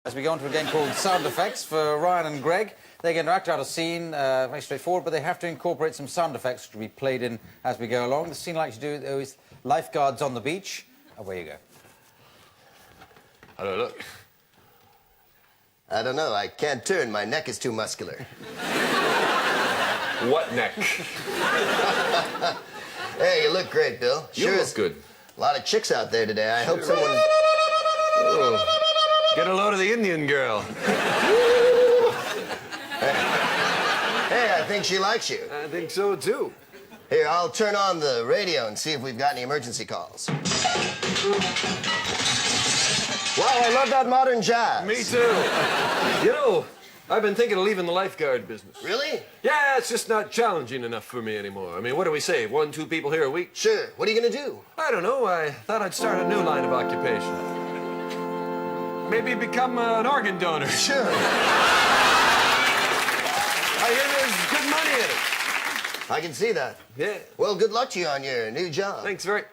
As we go on to a game called Sound Effects for Ryan and Greg. They get to act out a scene, very straightforward, but they have to incorporate some sound effects to be played in as we go along. The scene I like to do is lifeguards on the beach. Away you go. How do I look? I don't know. I can't turn. My neck is too muscular. What neck? Hey, you look great, Bill. You look good. A lot of chicks out there today. I hope someone... Oh. Get a load of the Indian girl. Hey, I think she likes you. I think so, too. Here, I'll turn on the radio and see if we've got any emergency calls. Wow, I love that modern jazz. Me too. You know, I've been thinking of leaving the lifeguard business. Really? Yeah, it's just not challenging enough for me anymore. I mean, what do we say? 1, 2 people here a week? Sure. What are you gonna do? I don't know. I thought I'd start a new line of occupation. Maybe become an organ donor. Sure. I hear there's good money in it. I can see that. Yeah. Well, good luck to you on your new job. Thanks very...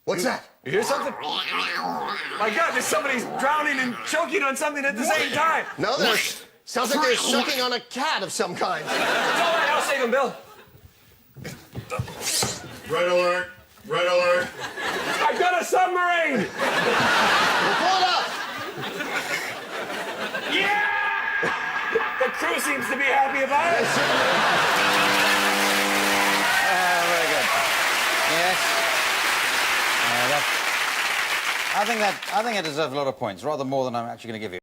What's that? You hear something? My God, there's somebody drowning and choking on something at the same time. No, there's... Sounds like they're sucking on a cat of some kind. It's all right, I'll save him, Bill. Red alert! Red alert! I've got a submarine! Well, pull it up! Yeah! The crew seems to be happy about it. Very good. Yes. I think it deserves a lot of points, rather more than I'm actually going to give you.